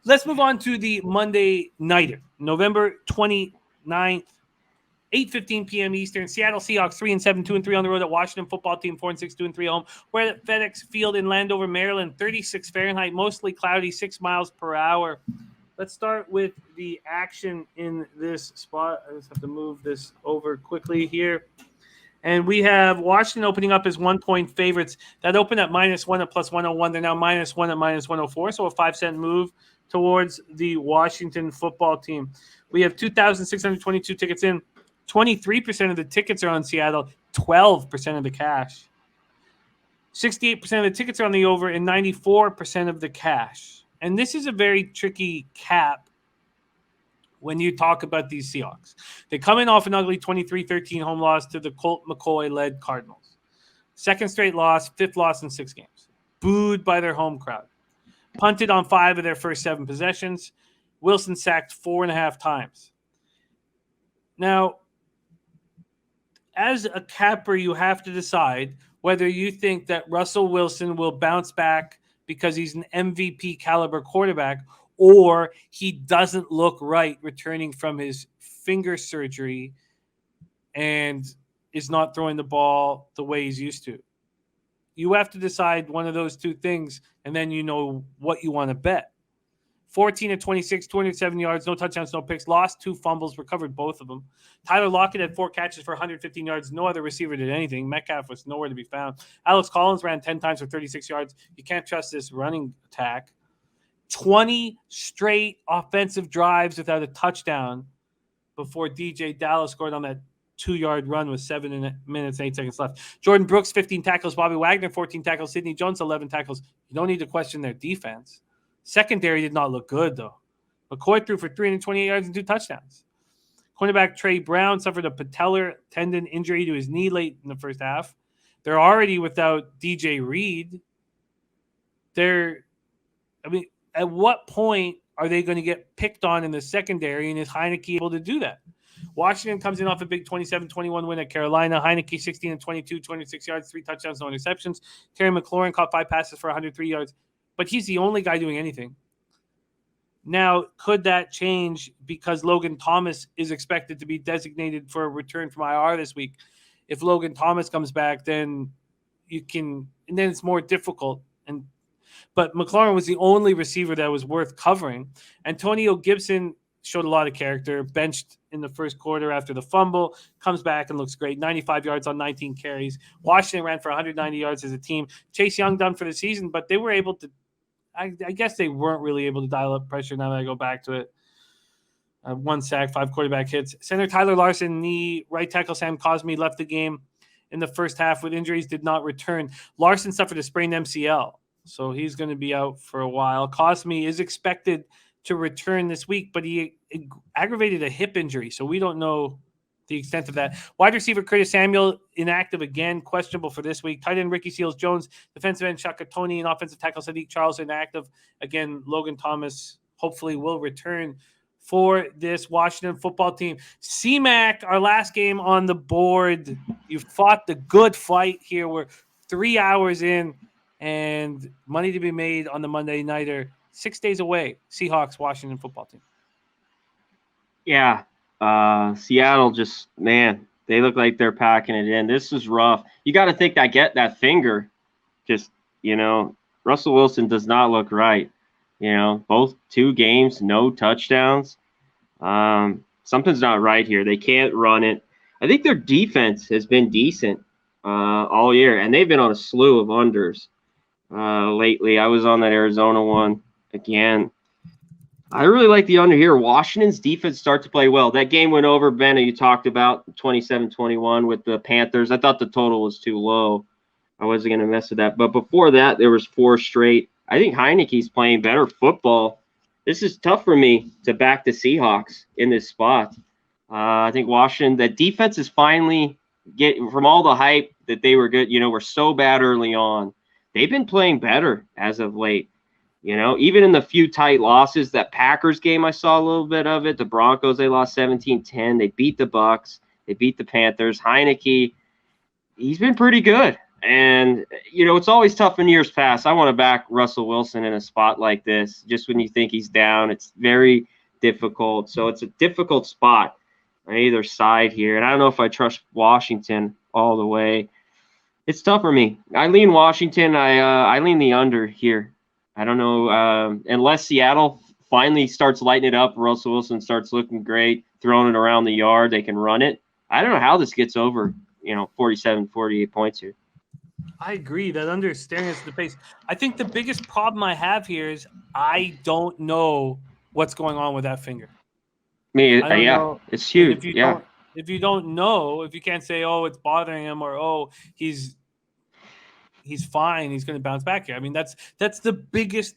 Let's move on to the Monday nighter, November 29th, 8:15 p.m. Eastern. Seattle Seahawks 3-7, 2-3 on the road at Washington Football Team 4-6, 2-3 home. We're at FedEx Field in Landover, Maryland. 36 Fahrenheit, mostly cloudy, 6 miles per hour. Let's start with the action in this spot. I just have to move this over quickly here. And we have Washington opening up as 1-point favorites. That opened at -1 at +101. They're now -1 at -104. So a 5-cent move towards the Washington Football Team. We have 2,622 tickets in. 23% of the tickets are on Seattle, 12% of the cash. 68% of the tickets are on the over, and 94% of the cash. And this is a very tricky cap when you talk about these Seahawks. They come in off an ugly 23-13 home loss to the Colt McCoy-led Cardinals. Second straight loss, fifth loss in 6 games. Booed by their home crowd. Punted on 5 of their first 7 possessions. Wilson sacked 4.5 times. Now, as a capper, you have to decide whether you think that Russell Wilson will bounce back because he's an MVP caliber quarterback, or he doesn't look right returning from his finger surgery and is not throwing the ball the way he's used to. You have to decide one of those 2 things, and then you know what you want to bet. 14 of 26, 207 yards, no touchdowns, no picks, lost 2 fumbles, recovered both of them. Tyler Lockett had 4 catches for 115 yards. No other receiver did anything. Metcalf was nowhere to be found. Alex Collins ran 10 times for 36 yards. You can't trust this running attack. 20 straight offensive drives without a touchdown before DJ Dallas scored on that 2-yard run with 7 minutes and 8 seconds left. Jordan Brooks, 15 tackles. Bobby Wagner, 14 tackles. Sidney Jones, 11 tackles. You don't need to question their defense. Secondary did not look good, though. McCoy threw for 328 yards and 2 touchdowns. Cornerback Trey Brown suffered a patellar tendon injury to his knee late in the first half. They're already without DJ Reed. At what point are they going to get picked on in the secondary, and is Heineke able to do that? Washington comes in off a big 27-21 win at Carolina. Heineke 16-22, 26 yards, 3 touchdowns, no interceptions. Terry McLaurin caught 5 passes for 103 yards. But he's the only guy doing anything. Now, could that change because Logan Thomas is expected to be designated for a return from IR this week? If Logan Thomas comes back, then then it's more difficult. But McLaurin was the only receiver that was worth covering. Antonio Gibson showed a lot of character, benched in the first quarter after the fumble, comes back and looks great. 95 yards on 19 carries. Washington ran for 190 yards as a team. Chase Young done for the season, but they were able to I guess they weren't really able to dial up pressure now that I go back to it. 1 sack, 5 quarterback hits. Center Tyler Larson, knee. Right tackle Sam Cosmi left the game in the first half with injuries, did not return. Larson suffered a sprained MCL, so he's going to be out for a while. Cosmi is expected to return this week, but he aggravated a hip injury, so we don't know the extent of that. Wide receiver Curtis Samuel, inactive again, questionable for this week. Tight end Ricky Seals-Jones, defensive end Shaka Tony, and offensive tackle Sadiq Charles inactive. Again, Logan Thomas hopefully will return for this Washington Football Team. CMAC, our last game on the board. You fought the good fight here. We're 3 hours in, and money to be made on the Monday nighter. 6 days away. Seahawks, Washington Football Team. Yeah. Seattle just, man, they look like they're packing it in. This is rough. You got to think that finger just, Russell Wilson does not look right. Both 2 games, no touchdowns. Something's not right here. They can't run it. I think their defense has been decent all year, and they've been on a slew of unders lately. I was on that Arizona one again. I really like the under here. Washington's defense start to play well. That game went over, Ben, you talked about 27-21 with the Panthers. I thought the total was too low. I wasn't going to mess with that. But before that, there was 4 straight. I think Heineke's playing better football. This is tough for me to back the Seahawks in this spot. I think Washington, that defense is finally getting, from all the hype that they were good, were so bad early on. They've been playing better as of late. Even in the few tight losses, that Packers game, I saw a little bit of it. The Broncos, they lost 17-10. They beat the Bucs. They beat the Panthers. Heineke, he's been pretty good. And, it's always tough in years past. I want to back Russell Wilson in a spot like this. Just when you think he's down, it's very difficult. So it's a difficult spot on either side here. And I don't know if I trust Washington all the way. It's tough for me. I lean Washington. I lean the under here. I don't know. Unless Seattle finally starts lighting it up, Russell Wilson starts looking great, throwing it around the yard, they can run it. I don't know how this gets over, 47, 48 points here. I agree that under is staring us in the face. I think the biggest problem I have here is I don't know what's going on with that finger. Yeah, know. It's huge. If you don't know, if you can't say, oh, it's bothering him, or oh, he's fine, he's going to bounce back here. I mean, that's the biggest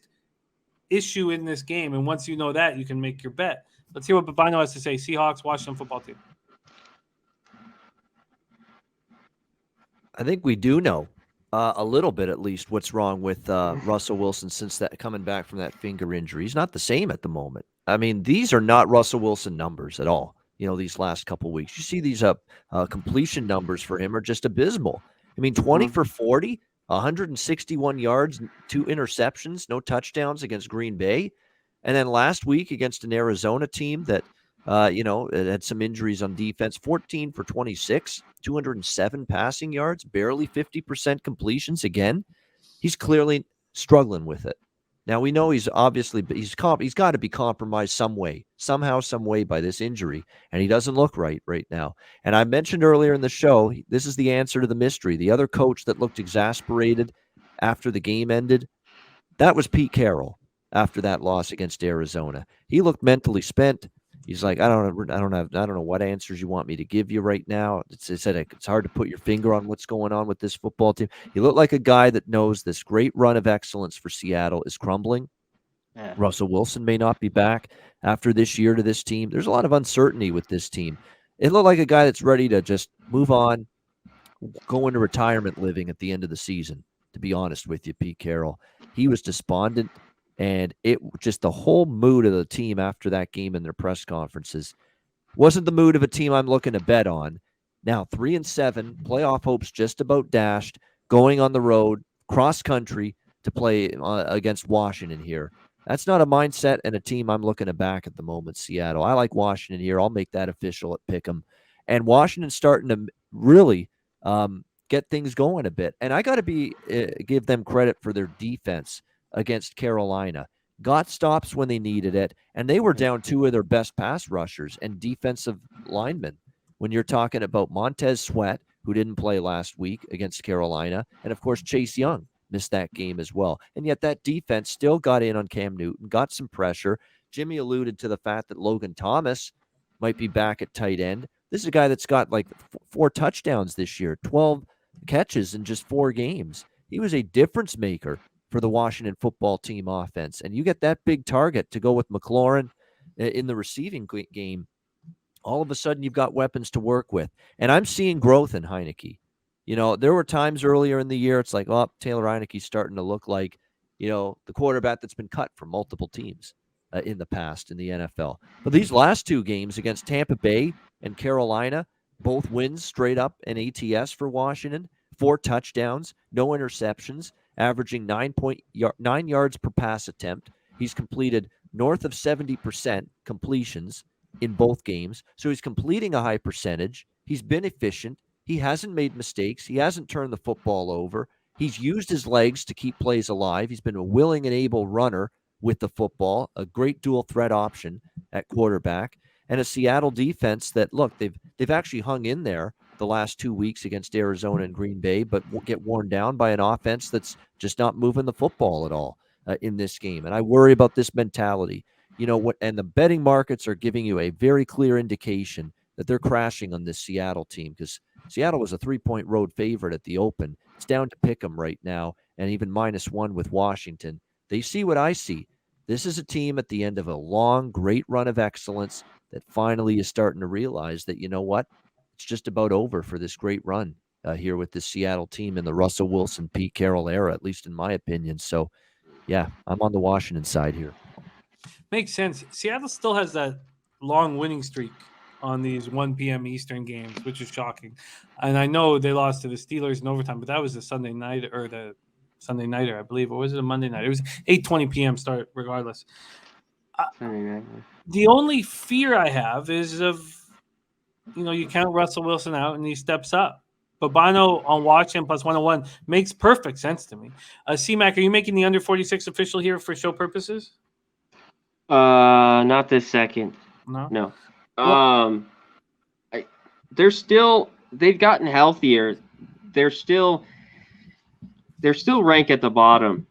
issue in this game. And once you know that, you can make your bet. Let's hear what Babino has to say. Seahawks, Washington football team. I think we do know a little bit, at least, what's wrong with Russell Wilson since that coming back from that finger injury. He's not the same at the moment. I mean, these are not Russell Wilson numbers at all. These last couple of weeks, you see these completion numbers for him are just abysmal. I mean, 20 for 40, 161 yards, 2 interceptions, no touchdowns against Green Bay. And then last week against an Arizona team that, it had some injuries on defense, 14 for 26, 207 passing yards, barely 50% completions. Again, he's clearly struggling with it. Now, we know he's got to be compromised somehow, some way by this injury, and he doesn't look right now. And I mentioned earlier in the show, this is the answer to the mystery. The other coach that looked exasperated after the game ended, that was Pete Carroll after that loss against Arizona. He looked mentally spent. He's like, I don't know what answers you want me to give you right now. It's hard to put your finger on what's going on with this football team. He looked like a guy that knows this great run of excellence for Seattle is crumbling. Yeah. Russell Wilson may not be back after this year to this team. There's a lot of uncertainty with this team. It looked like a guy that's ready to just move on, go into retirement living at the end of the season, to be honest with you, Pete Carroll. He was despondent. And it just the whole mood of the team after that game in their press conferences wasn't the mood of a team I'm looking to bet on. Now 3-7, playoff hopes just about dashed, going on the road, cross country to play against Washington here. That's not a mindset and a team I'm looking to back at the moment, Seattle. I like Washington here. I'll make that official at Pick'em. And Washington's starting to really get things going a bit. And I got to give them credit for their defense against Carolina. Got stops when they needed it, and they were down 2 of their best pass rushers and defensive linemen. When you're talking about Montez Sweat, who didn't play last week against Carolina, and of course Chase Young missed that game as well. And yet that defense still got in on Cam Newton, got some pressure. Jimmy alluded to the fact that Logan Thomas might be back at tight end. This is a guy that's got like 4 touchdowns this year, 12 catches in just 4 games. He was a difference maker for the Washington football team offense. And you get that big target to go with McLaurin in the receiving game. All of a sudden, you've got weapons to work with. And I'm seeing growth in Heineke. There were times earlier in the year, it's like, oh, Taylor Heineke's starting to look like, the quarterback that's been cut from multiple teams in the past in the NFL. But these last 2 games against Tampa Bay and Carolina, both wins straight up in ATS for Washington, 4 touchdowns, no interceptions, averaging 9 yards per pass attempt. He's completed north of 70% completions in both games. So he's completing a high percentage. He's been efficient. He hasn't made mistakes. He hasn't turned the football over. He's used his legs to keep plays alive. He's been a willing and able runner with the football, a great dual threat option at quarterback, and a Seattle defense that, look, they've actually hung in there the last 2 weeks against Arizona and Green Bay, but get worn down by an offense that's just not moving the football at all in this game. And I worry about this mentality. And the betting markets are giving you a very clear indication that they're crashing on this Seattle team, because Seattle was a 3-point road favorite at the open. It's down to Pick'em right now, and even -1 with Washington. They see what I see. This is a team at the end of a long, great run of excellence that finally is starting to realize that, you know what? It's just about over for this great run here with this Seattle team in the Russell Wilson, Pete Carroll era, at least in my opinion. So, yeah, I'm on the Washington side here. Makes sense. Seattle still has that long winning streak on these 1 p.m. Eastern games, which is shocking. And I know they lost to the Steelers in overtime, but that was the Sunday night or the Sunday nighter, I believe, or was it a Monday night? It was 8:20 p.m. start, regardless. The only fear I have is of, you count Russell Wilson out and he steps up. Babano on Washington plus 101 makes perfect sense to me. C-Mac, are you making the under 46 official here for show purposes? Not this second. No. They've gotten healthier. They're still ranked at the bottom.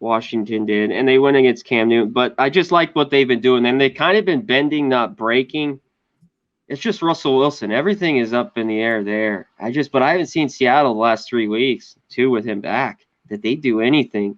Washington did, and they went against Cam Newton. But I just like what they've been doing, and they've kind of been bending, not breaking. It's just Russell Wilson. Everything is up in the air there. But I haven't seen Seattle the last 3 weeks, too, with him back. Did they do anything?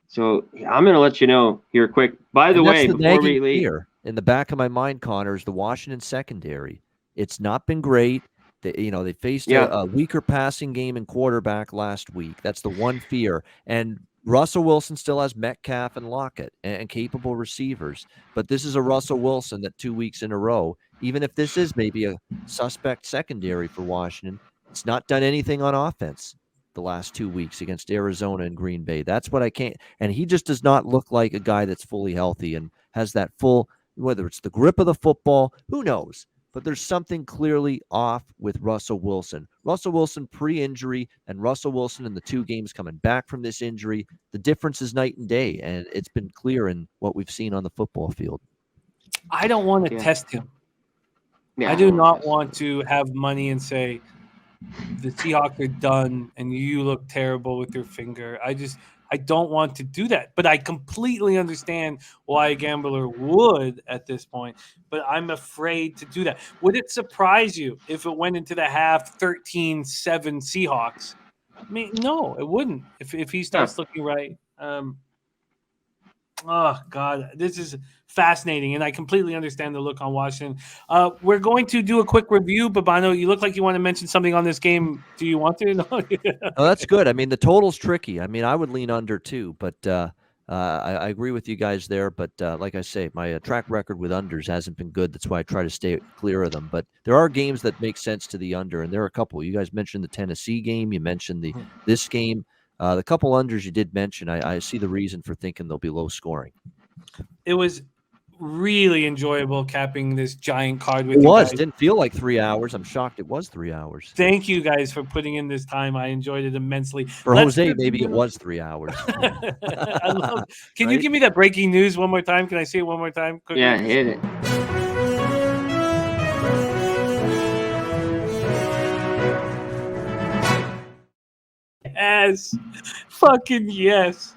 So I'm going to let you know here quick. By the way, before we leave, fear in the back of my mind, Connor, is the Washington secondary. It's not been great. They faced a weaker passing game and quarterback last week. That's the one fear. And Russell Wilson still has Metcalf and Lockett and capable receivers. But this is a Russell Wilson that 2 weeks in a row, even if this is maybe a suspect secondary for Washington, it's not done anything on offense the last 2 weeks against Arizona and Green Bay. That's what I can't. And he just does not look like a guy that's fully healthy and has that full, whether it's the grip of the football, who knows? But there's something clearly off with Russell Wilson. Russell Wilson pre-injury and Russell Wilson in the 2 games coming back from this injury. The difference is night and day, and it's been clear in what we've seen on the football field. I don't want to test him. I do not want to have money and say the Seahawks are done and you look terrible with your finger. I don't want to do that, but I completely understand why a gambler would at this point, but I'm afraid to do that. Would it surprise you if it went into the half 13-7 Seahawks? I mean, no, it wouldn't if he starts looking right. Oh, God, this is fascinating, and I completely understand the look on Washington. We're going to do a quick review. Babano, you look like you want to mention something on this game. Do you want to? No? Oh, that's good. I mean, the total's tricky. I mean, I would lean under too, but I agree with you guys there. But like I say, my track record with unders hasn't been good. That's why I try to stay clear of them. But there are games that make sense to the under, and there are a couple. You guys mentioned the Tennessee game. You mentioned this game. The couple unders you did mention, I see the reason for thinking they'll be low scoring. It was really enjoyable capping this giant card with you guys. It didn't feel like 3 hours. I'm shocked it was 3 hours. Thank you guys for putting in this time. I enjoyed it immensely. For Jose, maybe it was 3 hours. I love it. Can you give me that breaking news one more time? Can I see it one more time? Quickly? Yeah, hit it. Yes. Fucking yes.